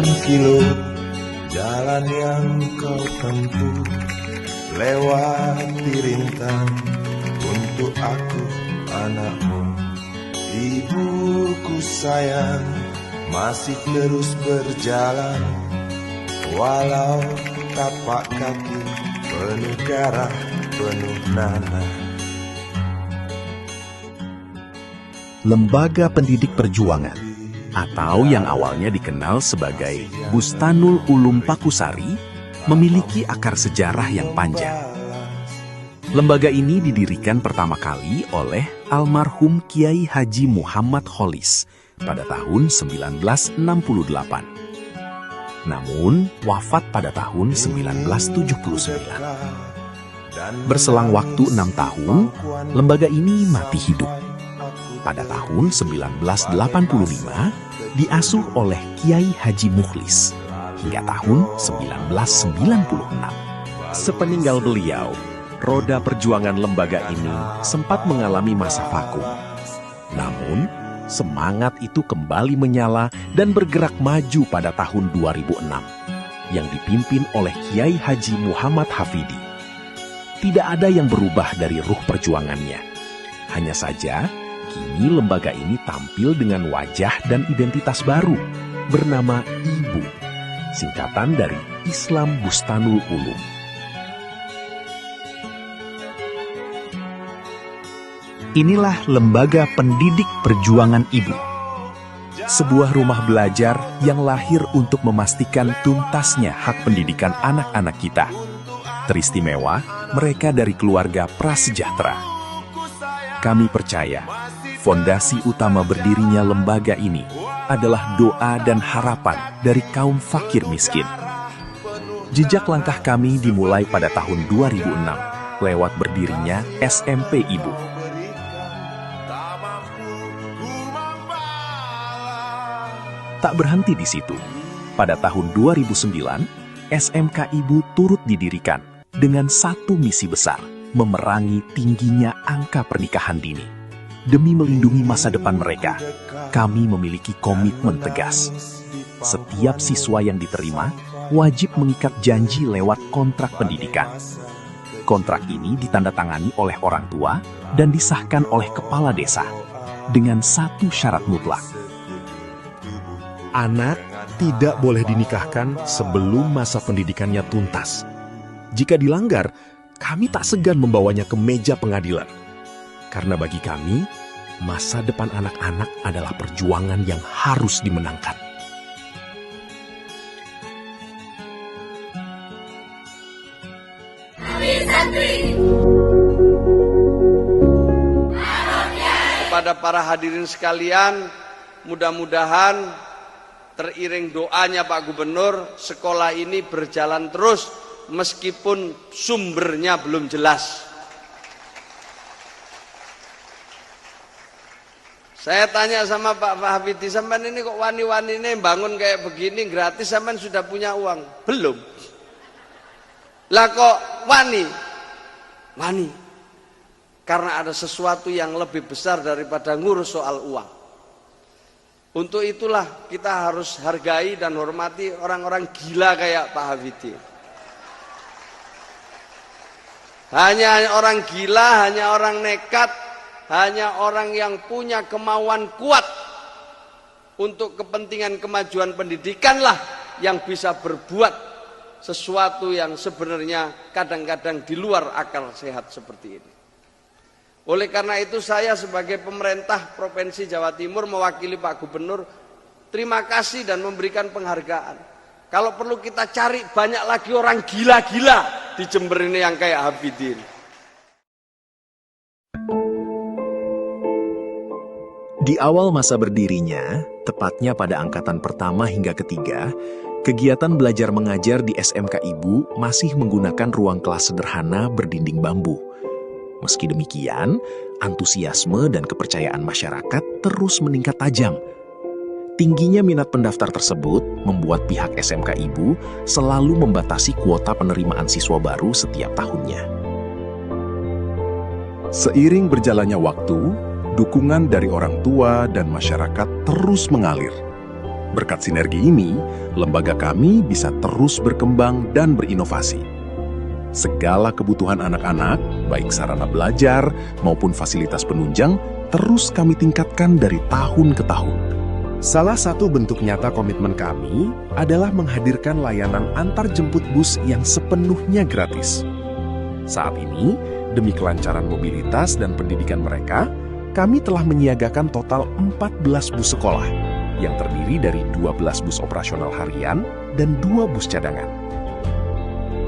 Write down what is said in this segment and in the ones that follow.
Sekian kilo jalan yang kau tempuh, lewati rintang untuk aku anakmu. Ibuku sayang masih terus berjalan, walau tapak kaki penuh darah, penuh nanah. Lembaga Pendidik Perjuangan, atau yang awalnya dikenal sebagai Bustanul Ulum Pakusari, memiliki akar sejarah yang panjang. Lembaga ini didirikan pertama kali oleh almarhum Kiai Haji Muhammad Kholis pada tahun 1968. Namun, wafat pada tahun 1979. Berselang waktu 6 tahun, lembaga ini mati hidup. Pada tahun 1985, diasuh oleh Kiai Haji Mukhlis hingga tahun 1996. Sepeninggal beliau, roda perjuangan lembaga ini sempat mengalami masa vakum. Namun, semangat itu kembali menyala dan bergerak maju pada tahun 2006, yang dipimpin oleh Kiai Haji Muhammad Hafidi. Tidak ada yang berubah dari ruh perjuangannya. Hanya saja, kini lembaga ini tampil dengan wajah dan identitas baru, bernama IBU, singkatan dari Islam Bustanul Ulum. Inilah Lembaga Pendidik Perjuangan Ibu, sebuah rumah belajar yang lahir untuk memastikan tuntasnya hak pendidikan anak-anak kita. Teristimewa, mereka dari keluarga prasejahtera. Kami percaya, fondasi utama berdirinya lembaga ini adalah doa dan harapan dari kaum fakir miskin. Jejak langkah kami dimulai pada tahun 2006 lewat berdirinya SMP Ibu. Tak berhenti di situ. Pada tahun 2009, SMK Ibu turut didirikan dengan satu misi besar, memerangi tingginya angka pernikahan dini. Demi melindungi masa depan mereka, kami memiliki komitmen tegas. Setiap siswa yang diterima wajib mengikat janji lewat kontrak pendidikan. Kontrak ini ditandatangani oleh orang tua dan disahkan oleh kepala desa dengan satu syarat mutlak. Anak tidak boleh dinikahkan sebelum masa pendidikannya tuntas. Jika dilanggar, kami tak segan membawanya ke meja pengadilan. Karena bagi kami, masa depan anak-anak adalah perjuangan yang harus dimenangkan. Kepada para hadirin sekalian, mudah-mudahan teriring doanya Pak Gubernur, sekolah ini berjalan terus meskipun sumbernya belum jelas. Saya tanya sama Pak Hafidi, sampean ini kok wani-wani ini bangun kayak begini gratis, sampean sudah punya uang? Belum. Lah kok wani? Wani. Karena ada sesuatu yang lebih besar daripada ngurus soal uang. Untuk itulah kita harus hargai dan hormati orang-orang gila kayak Pak Hafidi. Hanya orang gila, hanya orang nekat, hanya orang yang punya kemauan kuat untuk kepentingan kemajuan pendidikanlah yang bisa berbuat sesuatu yang sebenarnya kadang-kadang di luar akal sehat seperti ini. Oleh karena itu saya sebagai pemerintah Provinsi Jawa Timur mewakili Pak Gubernur, terima kasih dan memberikan penghargaan. Kalau perlu kita cari banyak lagi orang gila-gila di Jember ini yang kayak Hafidin. Di awal masa berdirinya, tepatnya pada angkatan pertama hingga ketiga, kegiatan belajar mengajar di SMK Ibu masih menggunakan ruang kelas sederhana berdinding bambu. Meski demikian, antusiasme dan kepercayaan masyarakat terus meningkat tajam. Tingginya minat pendaftar tersebut membuat pihak SMK Ibu selalu membatasi kuota penerimaan siswa baru setiap tahunnya. Seiring berjalannya waktu, dukungan dari orang tua dan masyarakat terus mengalir. Berkat sinergi ini, lembaga kami bisa terus berkembang dan berinovasi. Segala kebutuhan anak-anak, baik sarana belajar maupun fasilitas penunjang, terus kami tingkatkan dari tahun ke tahun. Salah satu bentuk nyata komitmen kami adalah menghadirkan layanan antar jemput bus yang sepenuhnya gratis. Saat ini, demi kelancaran mobilitas dan pendidikan mereka, kami telah menyiagakan total 14 bus sekolah, yang terdiri dari 12 bus operasional harian dan 2 bus cadangan.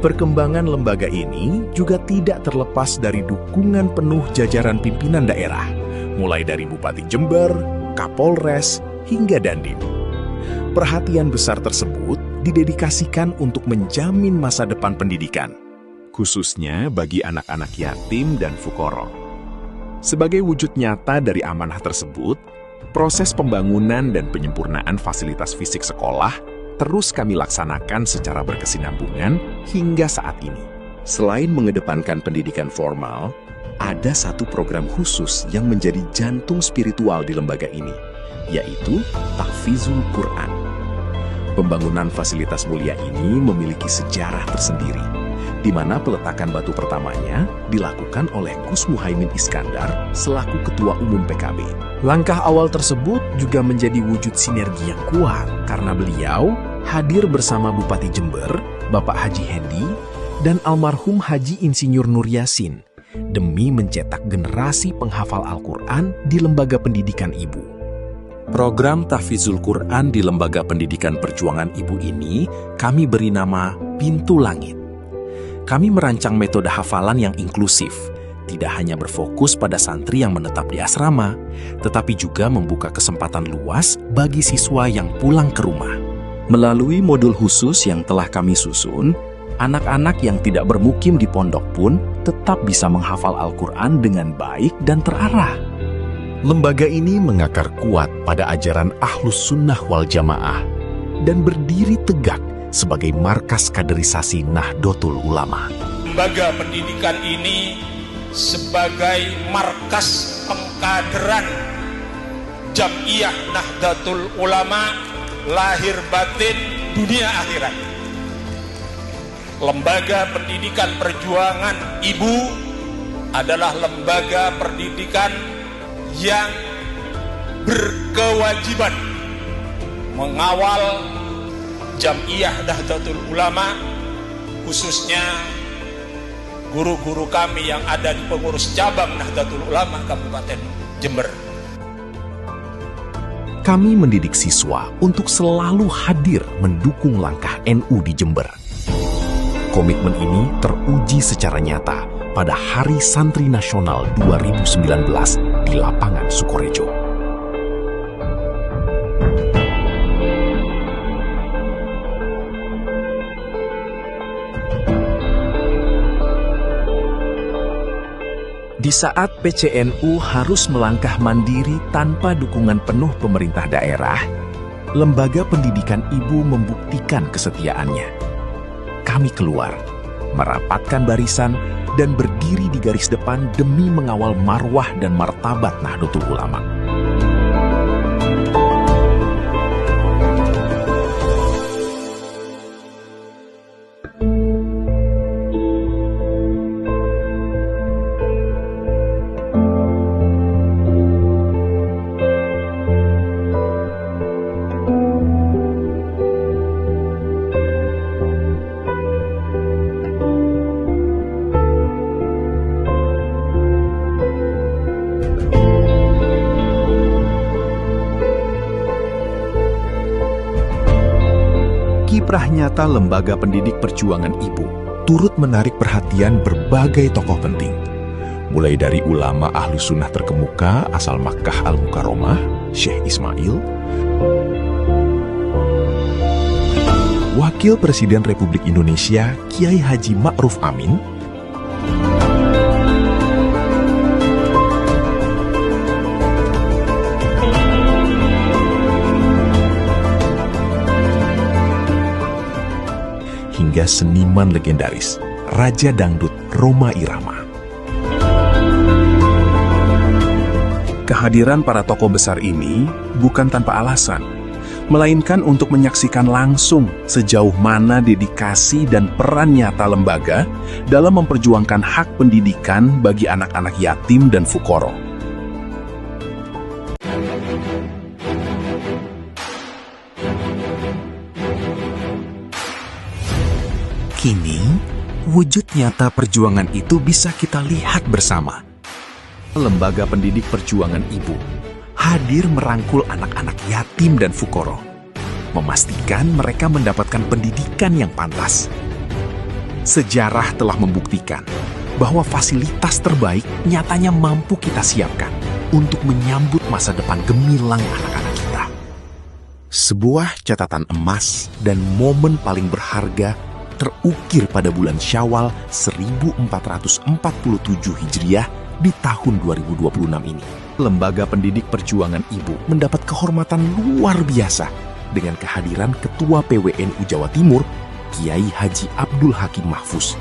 Perkembangan lembaga ini juga tidak terlepas dari dukungan penuh jajaran pimpinan daerah, mulai dari Bupati Jember, Kapolres, hingga Dandim. Perhatian besar tersebut didedikasikan untuk menjamin masa depan pendidikan, khususnya bagi anak-anak yatim dan fukara. Sebagai wujud nyata dari amanah tersebut, proses pembangunan dan penyempurnaan fasilitas fisik sekolah terus kami laksanakan secara berkesinambungan hingga saat ini. Selain mengedepankan pendidikan formal, ada satu program khusus yang menjadi jantung spiritual di lembaga ini, yaitu Tahfizul Quran. Pembangunan fasilitas mulia ini memiliki sejarah tersendiri, di mana peletakan batu pertamanya dilakukan oleh Gus Muhaimin Iskandar selaku Ketua Umum PKB. Langkah awal tersebut juga menjadi wujud sinergi yang kuat karena beliau hadir bersama Bupati Jember, Bapak Haji Hendi, dan almarhum Haji Insinyur Nur Yasin demi mencetak generasi penghafal Al-Quran di lembaga pendidikan ibu. Program Tahfizul Quran di Lembaga Pendidikan Perjuangan Ibu ini kami beri nama Pintu Langit. Kami merancang metode hafalan yang inklusif, tidak hanya berfokus pada santri yang menetap di asrama, tetapi juga membuka kesempatan luas bagi siswa yang pulang ke rumah. Melalui modul khusus yang telah kami susun, anak-anak yang tidak bermukim di pondok pun tetap bisa menghafal Al-Quran dengan baik dan terarah. Lembaga ini mengakar kuat pada ajaran Ahlus Sunnah wal Jamaah dan berdiri tegak sebagai markas kaderisasi Nahdlatul Ulama. Lembaga pendidikan ini sebagai markas pengkaderan Jam'iyah Nahdlatul Ulama lahir batin dunia akhirat. Lembaga pendidikan perjuangan ibu adalah lembaga pendidikan yang berkewajiban mengawal Jam'iyah Nahdlatul Ulama, khususnya guru-guru kami yang ada di pengurus cabang Nahdlatul Ulama Kabupaten Jember. Kami mendidik siswa untuk selalu hadir mendukung langkah NU di Jember. Komitmen ini teruji secara nyata pada Hari Santri Nasional 2019 di lapangan Sukorejo. Di saat PCNU harus melangkah mandiri tanpa dukungan penuh pemerintah daerah, lembaga pendidikan ibu membuktikan kesetiaannya. Kami keluar, merapatkan barisan, dan berdiri di garis depan demi mengawal marwah dan martabat Nahdlatul Ulama. Kiprah nyata Lembaga Pendidik Perjuangan Ibu turut menarik perhatian berbagai tokoh penting, mulai dari ulama Ahlus Sunnah terkemuka asal Makkah Al-Mukarramah, Syekh Ismail, Wakil Presiden Republik Indonesia Kiai Haji Ma'ruf Amin, hingga seniman legendaris, Raja Dangdut Rhoma Irama. Kehadiran para tokoh besar ini bukan tanpa alasan. melainkan untuk menyaksikan langsung sejauh mana dedikasi dan peran nyata lembaga dalam memperjuangkan hak pendidikan bagi anak-anak yatim dan fukoro. Kini, wujud nyata perjuangan itu bisa kita lihat bersama. Lembaga Pendidik Perjuangan Ibu hadir merangkul anak-anak yatim dan fukoro, memastikan mereka mendapatkan pendidikan yang pantas. Sejarah telah membuktikan bahwa fasilitas terbaik nyatanya mampu kita siapkan untuk menyambut masa depan gemilang anak-anak kita. Sebuah catatan emas dan momen paling berharga terukir pada bulan Syawal 1447 Hijriah di tahun 2026 ini. Lembaga Pendidik Perjuangan Ibu mendapat kehormatan luar biasa dengan kehadiran Ketua PWNU Jawa Timur, Kiai Haji Abdul Hakim Mahfuz,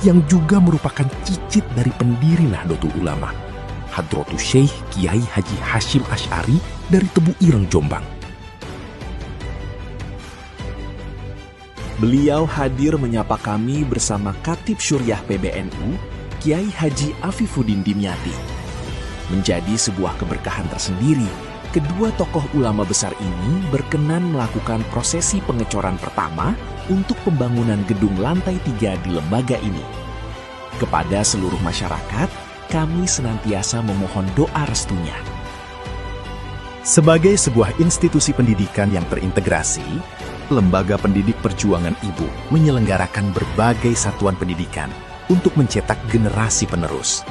yang juga merupakan cicit dari pendiri Nahdlatul Ulama, Hadratus Syekh Kiai Haji Hashim Asy'ari dari Tebu Ireng, Jombang. Beliau hadir menyapa kami bersama Khatib Syuriah PBNU, Kiai Haji Afifuddin Dimyati. Menjadi sebuah keberkahan tersendiri, kedua tokoh ulama besar ini berkenan melakukan prosesi pengecoran pertama untuk pembangunan gedung lantai 3 di lembaga ini. Kepada seluruh masyarakat, kami senantiasa memohon doa restunya. Sebagai sebuah institusi pendidikan yang terintegrasi, Lembaga Pendidik Perjuangan Ibu menyelenggarakan berbagai satuan pendidikan untuk mencetak generasi penerus.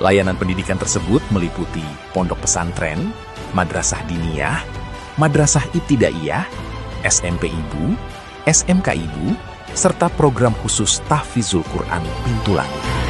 Layanan pendidikan tersebut meliputi pondok pesantren, madrasah diniyah, madrasah ibtidaiyah, SMP Ibu, SMK Ibu, serta program khusus Tahfizul Quran Pintu Langit.